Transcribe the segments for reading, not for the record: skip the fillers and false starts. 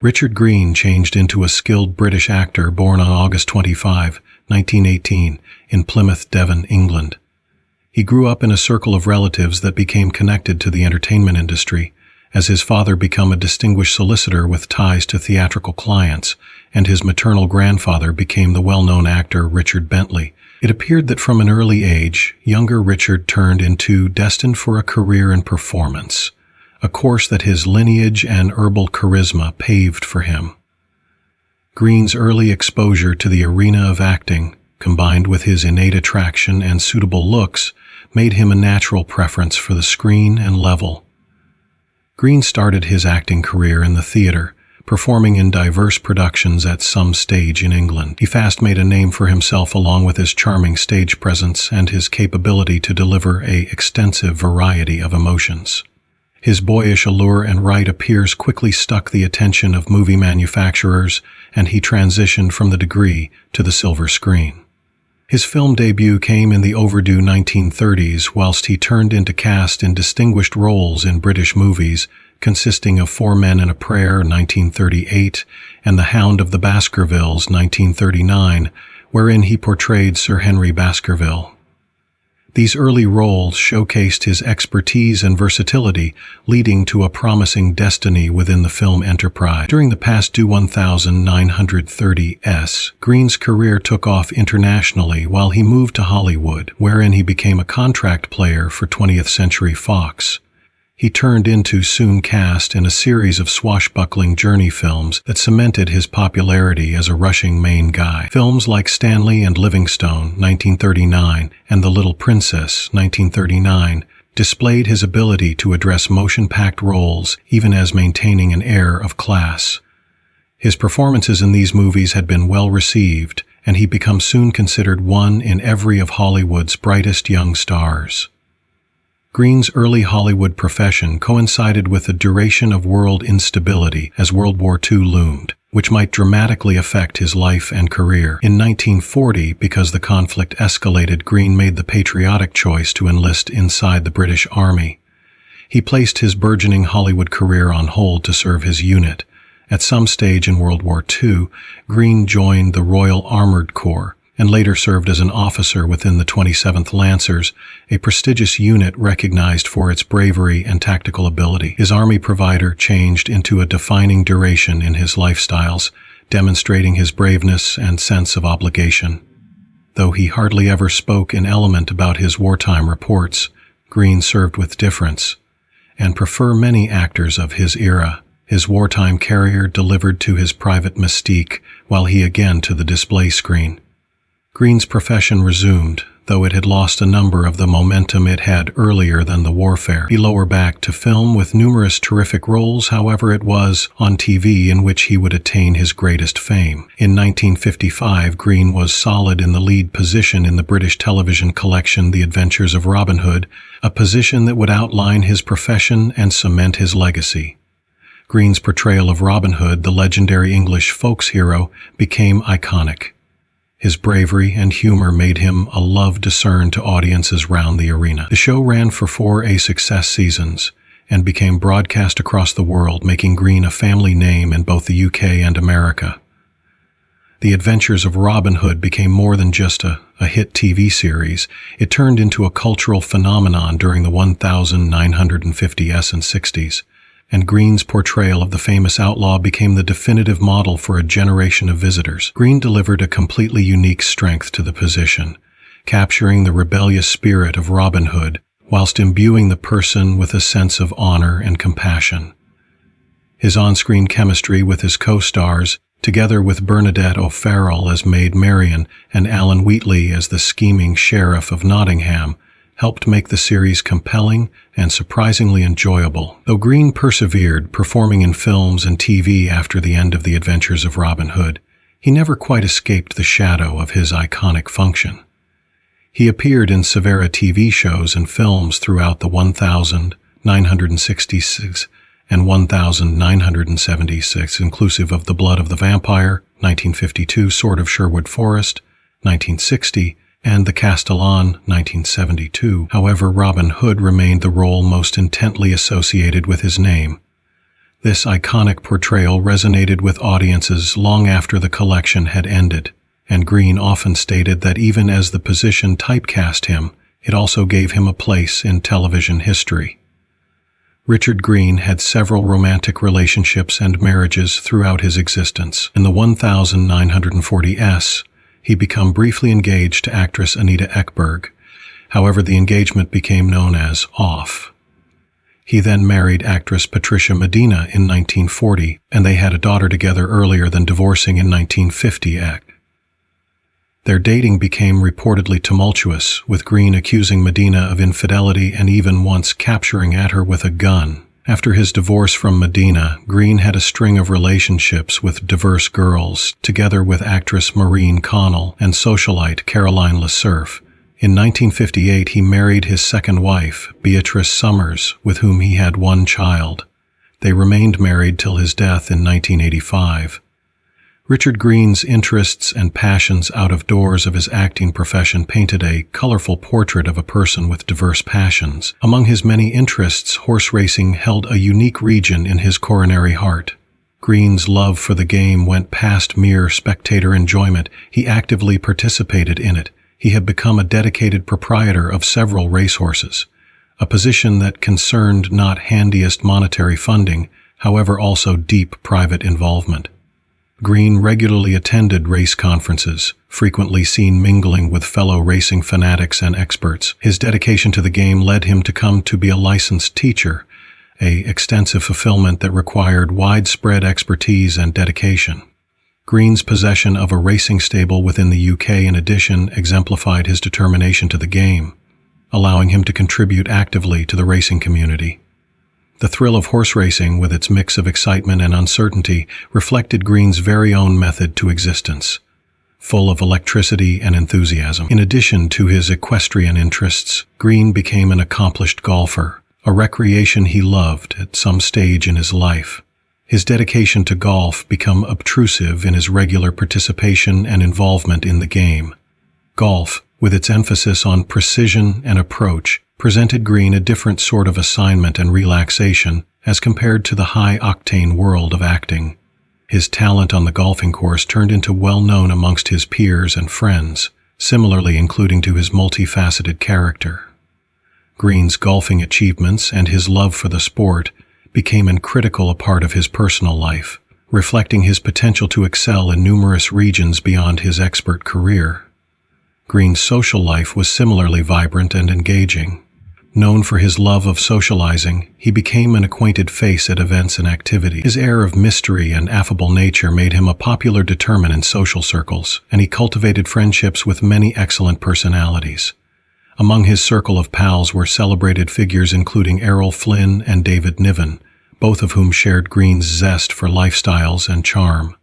Richard Greene changed into a skilled British actor born on August 25, 1918, in Plymouth, Devon, England. He grew up in a circle of relatives that became connected to the entertainment industry, as his father became a distinguished solicitor with ties to theatrical clients, and his maternal grandfather became the well-known actor Richard Bentley. It appeared that from an early age, younger Richard turned into destined for a career in performance, a course that his lineage and herbal charisma paved for him. Greene's early exposure to the arena of acting, combined with his innate attraction and suitable looks, made him a natural preference for the screen and level. Greene started his acting career in the theater, performing in diverse productions at some stage in England. He fast made a name for himself along with his charming stage presence and his capability to deliver an extensive variety of emotions. His boyish allure and right appears quickly struck the attention of movie manufacturers, and he transitioned from the degree to the silver screen. His film debut came in the overdue 1930s, whilst he turned into cast in distinguished roles in British movies, consisting of Four Men and a Prayer, 1938, and The Hound of the Baskervilles, 1939, wherein he portrayed Sir Henry Baskerville. These early roles showcased his expertise and versatility, leading to a promising destiny within the film enterprise. During the past 1930s, Greene's career took off internationally while he moved to Hollywood, wherein he became a contract player for 20th Century Fox. He turned into soon cast in a series of swashbuckling journey films that cemented his popularity as a rushing main guy. Films like Stanley and Livingstone, 1939, and The Little Princess, 1939, displayed his ability to address motion-packed roles even as maintaining an air of class. His performances in these movies had been well received, and he became soon considered one in every of Hollywood's brightest young stars. Greene's early Hollywood profession coincided with the duration of world instability as World War II loomed, which might dramatically affect his life and career. In 1940, because the conflict escalated, Greene made the patriotic choice to enlist inside the British Army. He placed his burgeoning Hollywood career on hold to serve his unit. At some stage in World War II, Greene joined the Royal Armoured Corps, and later served as an officer within the 27th Lancers, a prestigious unit recognized for its bravery and tactical ability. His army provider changed into a defining duration in his lifestyles, demonstrating his braveness and sense of obligation. Though he hardly ever spoke in element about his wartime reports, Greene served with difference, and prefer many actors of his era. His wartime career delivered to his private mystique, while he again to the display screen. Greene's profession resumed, though it had lost a number of the momentum it had earlier than the warfare. He lower back to film with numerous terrific roles, however it was on TV in which he would attain his greatest fame. In 1955, Greene was solid in the lead position in the British television collection The Adventures of Robin Hood, a position that would outline his profession and cement his legacy. Greene's portrayal of Robin Hood, the legendary English folks hero, became iconic. His bravery and humor made him a love discerned to audiences round the arena. The show ran for 4 success seasons and became broadcast across the world, making Greene a family name in both the UK and America. The Adventures of Robin Hood became more than just a hit TV series. It turned into a cultural phenomenon during the 1950s and 60s. And Greene's portrayal of the famous outlaw became the definitive model for a generation of visitors. Greene delivered a completely unique strength to the position, capturing the rebellious spirit of Robin Hood, whilst imbuing the person with a sense of honor and compassion. His on-screen chemistry with his co-stars, together with Bernadette O'Farrell as Maid Marian and Alan Wheatley as the scheming sheriff of Nottingham, helped make the series compelling and surprisingly enjoyable. Though Greene persevered, performing in films and TV after the end of The Adventures of Robin Hood, he never quite escaped the shadow of his iconic function. He appeared in several TV shows and films throughout the 1966 and 1976, inclusive of The Blood of the Vampire, 1952, Sword of Sherwood Forest, 1960, and The Castellan, 1972. However, Robin Hood remained the role most intently associated with his name. This iconic portrayal resonated with audiences long after the collection had ended, and Greene often stated that even as the position typecast him, it also gave him a place in television history. Richard Greene had several romantic relationships and marriages throughout his existence. In the 1940s, he became briefly engaged to actress Anita Ekberg. However, the engagement became known as off. He then married actress Patricia Medina in 1940, and they had a daughter together earlier than divorcing in 1950. Their dating became reportedly tumultuous, with Greene accusing Medina of infidelity and even once capturing at her with a gun. After his divorce from Medina, Greene had a string of relationships with diverse girls, together with actress Maureen Connell and socialite Caroline LeCerf. In 1958, he married his second wife, Beatrice Summers, with whom he had one child. They remained married till his death in 1985. Richard Greene's interests and passions out of doors of his acting profession painted a colorful portrait of a person with diverse passions. Among his many interests, horse racing held a unique region in his coronary heart. Greene's love for the game went past mere spectator enjoyment. He actively participated in it. He had become a dedicated proprietor of several racehorses, a position that concerned not handiest monetary funding, however also deep private involvement. Greene regularly attended race conferences, frequently seen mingling with fellow racing fanatics and experts. His dedication to the game led him to come to be a licensed teacher, an extensive fulfillment that required widespread expertise and dedication. Greene's possession of a racing stable within the UK in addition exemplified his determination to the game, allowing him to contribute actively to the racing community. The thrill of horse racing, with its mix of excitement and uncertainty, reflected Greene's very own method to existence, full of electricity and enthusiasm. In addition to his equestrian interests, Greene became an accomplished golfer, a recreation he loved at some stage in his life. His dedication to golf became obtrusive in his regular participation and involvement in the game. Golf, with its emphasis on precision and approach, presented Greene a different sort of assignment and relaxation as compared to the high-octane world of acting. His talent on the golfing course turned into well-known amongst his peers and friends, similarly including to his multifaceted character. Greene's golfing achievements and his love for the sport became an critical part of his personal life, reflecting his potential to excel in numerous regions beyond his expert career. Greene's social life was similarly vibrant and engaging. Known for his love of socializing, he became an acquainted face at events and activities. His air of mystery and affable nature made him a popular determinant in social circles, and he cultivated friendships with many excellent personalities. Among his circle of pals were celebrated figures including Errol Flynn and David Niven, both of whom shared Greene's zest for lifestyles and charm.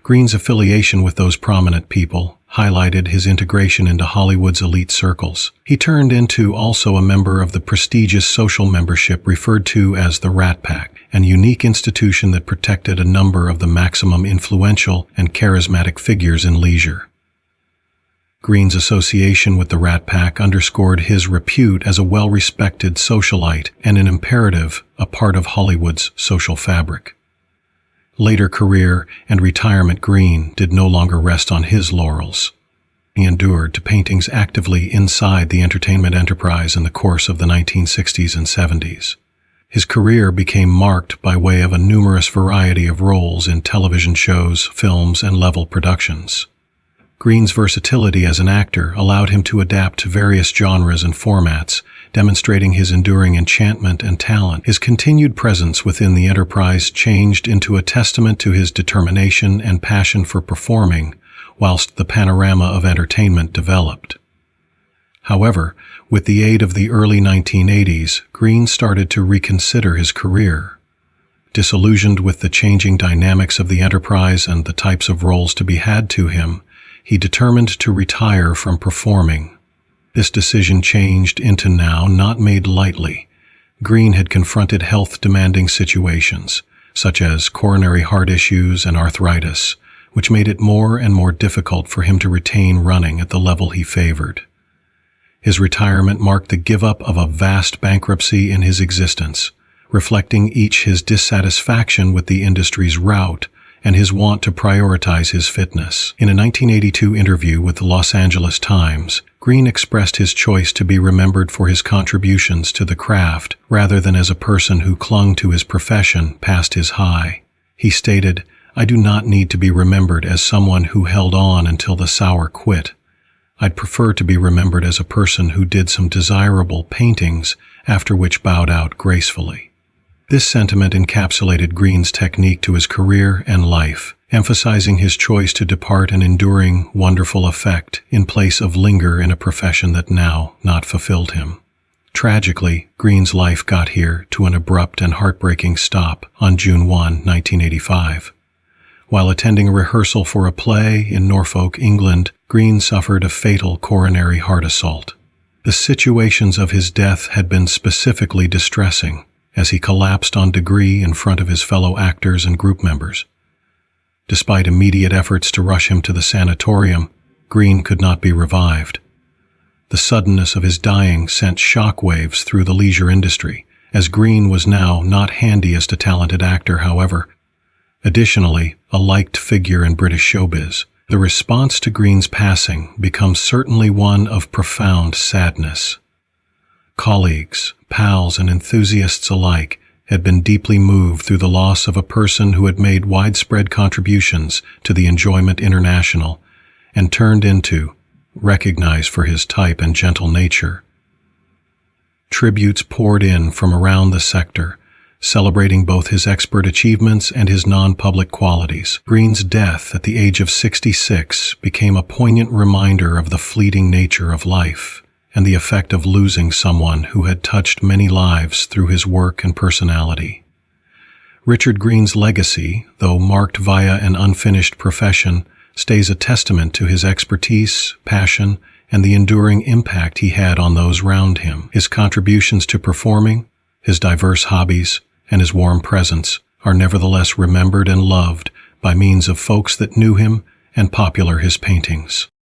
Greene's affiliation with those prominent people highlighted his integration into Hollywood's elite circles. He turned into also a member of the prestigious social membership referred to as the Rat Pack, an unique institution that protected a number of the maximum influential and charismatic figures in leisure. Greene's association with the Rat Pack underscored his repute as a well-respected socialite and an imperative, a part of Hollywood's social fabric. Later career and retirement Greene did no longer rest on his laurels. He endured to paintings actively inside the entertainment enterprise in the course of the 1960s and 70s. His career became marked by way of a numerous variety of roles in television shows, films, and level productions. Greene's versatility as an actor allowed him to adapt to various genres and formats, demonstrating his enduring enchantment and talent. His continued presence within the enterprise changed into a testament to his determination and passion for performing, whilst the panorama of entertainment developed. However, with the aid of the early 1980s, Greene started to reconsider his career. Disillusioned with the changing dynamics of the enterprise and the types of roles to be had to him, he determined to retire from performing. This decision changed into now not made lightly. Greene had confronted health-demanding situations, such as coronary heart issues and arthritis, which made it more and more difficult for him to retain running at the level he favored. His retirement marked the give-up of a vast bankruptcy in his existence, reflecting each his dissatisfaction with the industry's rout and his want to prioritize his fitness. In a 1982 interview with the Los Angeles Times, Greene expressed his choice to be remembered for his contributions to the craft rather than as a person who clung to his profession past his high. He stated, "I do not need to be remembered as someone who held on until the sour quit. I'd prefer to be remembered as a person who did some desirable paintings, after which bowed out gracefully." This sentiment encapsulated Greene's technique to his career and life, emphasizing his choice to depart an enduring, wonderful effect in place of linger in a profession that now not fulfilled him. Tragically, Greene's life got here to an abrupt and heartbreaking stop on June 1, 1985. While attending a rehearsal for a play in Norfolk, England, Greene suffered a fatal coronary heart assault. The situations of his death had been specifically distressing, as he collapsed on degree in front of his fellow actors and group members. Despite immediate efforts to rush him to the sanatorium, Greene could not be revived. The suddenness of his dying sent shockwaves through the leisure industry, as Greene was now not handiest a talented actor, however. Additionally, a liked figure in British showbiz, the response to Greene's passing becomes certainly one of profound sadness. Colleagues, pals, and enthusiasts alike had been deeply moved through the loss of a person who had made widespread contributions to the Enjoyment International and turned into, recognized for his type and gentle nature. Tributes poured in from around the sector, celebrating both his expert achievements and his non-public qualities. Greene's death at the age of 66 became a poignant reminder of the fleeting nature of life and the effect of losing someone who had touched many lives through his work and personality. Richard Greene's legacy, though marked via an unfinished profession, stays a testament to his expertise, passion, and the enduring impact he had on those around him. His contributions to performing, his diverse hobbies, and his warm presence are nevertheless remembered and loved by means of folks that knew him and popular his paintings.